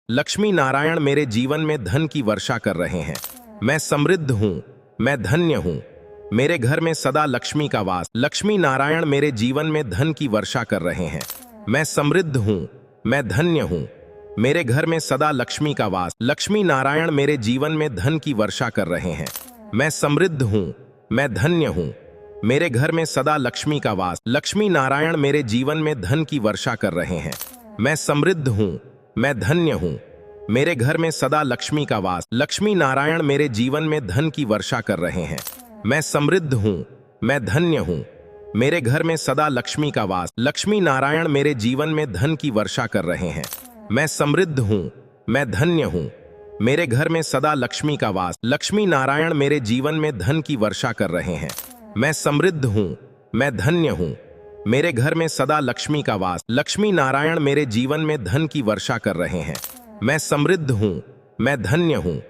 लक्ष्मी नारायण मेरे जीवन में धन की वर्षा कर रहे हैं। मैं समृद्ध हूँ, मैं धन्य हूँ। मेरे घर में सदा लक्ष्मी का वास। लक्ष्मी नारायण मेरे जीवन में धन की वर्षा कर रहे हैं। मैं समृद्ध हूँ, मैं धन्य हूँ। मेरे घर में सदा लक्ष्मी का वास। लक्ष्मी नारायण मेरे जीवन में धन की वर्षा कर रहे हैं। मैं समृद्ध हूँ, मैं धन्य हूँ। मेरे घर में सदा लक्ष्मी का वास। लक्ष्मी नारायण मेरे जीवन में धन की वर्षा कर रहे हैं। मैं समृद्ध हूँ, मैं धन्य हूँ। मेरे घर में सदा लक्ष्मी का वास। लक्ष्मी नारायण मेरे जीवन में धन की वर्षा कर रहे हैं। मैं समृद्ध हूँ, मैं धन्य हूँ। मेरे घर में सदा लक्ष्मी का वास। लक्ष्मी नारायण मेरे जीवन में धन की वर्षा कर रहे हैं। मैं समृद्ध हूँ, मैं धन्य हूँ। मेरे घर में सदा लक्ष्मी का वास। लक्ष्मी नारायण मेरे जीवन में धन की वर्षा कर रहे हैं। मैं समृद्ध हूँ, मैं धन्य हूँ। मेरे घर में सदा लक्ष्मी का वास। लक्ष्मी नारायण मेरे जीवन में धन की वर्षा कर रहे हैं। मैं समृद्ध हूँ, मैं धन्य हूँ।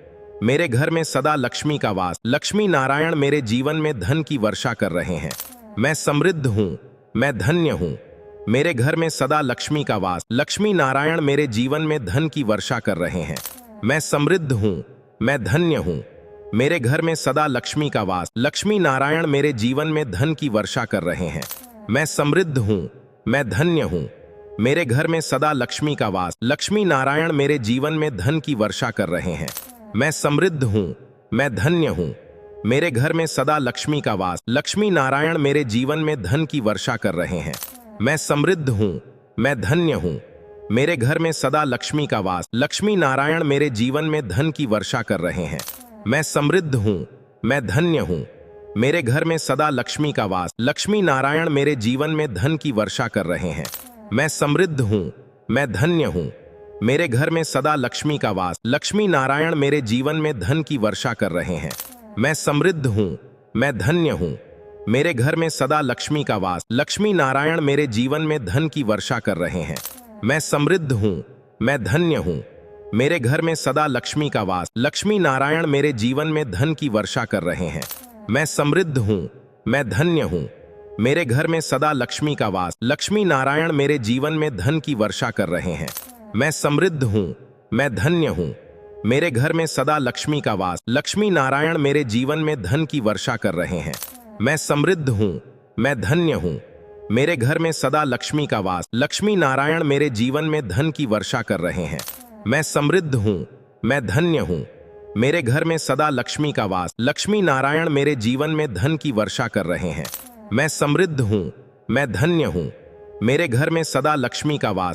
मेरे घर में सदा लक्ष्मी का वास। लक्ष्मी नारायण मेरे जीवन में धन की वर्षा कर रहे हैं। मैं समृद्ध हूँ, मैं धन्य हूँ। मेरे घर में सदा लक्ष्मी का वास। लक्ष्मी नारायण मेरे जीवन में धन की वर्षा कर रहे हैं। मैं समृद्ध हूँ, मैं धन्य हूँ। मेरे घर में सदा लक्ष्मी का वास। लक्ष्मी नारायण मेरे जीवन में धन की वर्षा कर रहे हैं। मैं समृद्ध हूँ, मैं धन्य हूँ। मेरे घर में सदा लक्ष्मी का वास। लक्ष्मी नारायण मेरे जीवन में धन की वर्षा कर रहे हैं। मैं समृद्ध हूँ, मैं धन्य हूँ। मेरे घर में सदा लक्ष्मी का वास। लक्ष्मी नारायण मेरे जीवन में धन की वर्षा कर रहे हैं। मैं समृद्ध हूँ, मैं धन्य हूँ। मेरे घर में सदा लक्ष्मी का वास। लक्ष्मी नारायण मेरे जीवन में धन की वर्षा कर रहे हैं। मैं समृद्ध हूँ, मैं धन्य हूँ। मेरे घर में सदा लक्ष्मी का वास। लक्ष्मी नारायण मेरे जीवन में धन की वर्षा कर रहे हैं। मैं समृद्ध हूँ, मैं धन्य हूँ। मेरे घर में सदा लक्ष्मी का वास। लक्ष्मी नारायण मेरे जीवन में धन की वर्षा कर रहे हैं। मैं समृद्ध हूँ, मैं धन्य हूँ। मेरे घर में सदा लक्ष्मी का वास। लक्ष्मी नारायण मेरे जीवन में धन की वर्षा कर रहे हैं। मैं समृद्ध हूँ, मैं धन्य हूँ। मेरे घर में सदा लक्ष्मी का वास। लक्ष्मी नारायण मेरे जीवन में धन की वर्षा कर रहे हैं। मैं समृद्ध हूँ, मैं धन्य हूँ। मेरे घर में सदा लक्ष्मी का वास। लक्ष्मी नारायण मेरे जीवन में धन की वर्षा कर रहे हैं। मैं समृद्ध हूँ, मैं धन्य हूँ। मेरे घर में सदा लक्ष्मी का वास। लक्ष्मी नारायण मेरे जीवन में धन की वर्षा कर रहे हैं। मैं समृद्ध हूँ, मैं धन्य हूँ। मेरे घर में सदा लक्ष्मी का वास। लक्ष्मी नारायण मेरे जीवन में धन की वर्षा कर रहे हैं। मैं समृद्ध हूँ, मैं धन्य हूँ। मेरे घर में सदा लक्ष्मी का वास। लक्ष्मी नारायण मेरे जीवन में धन की वर्षा कर रहे हैं। मैं समृद्ध हूँ, मैं धन्य हूँ। मेरे घर में सदा लक्ष्मी का वास।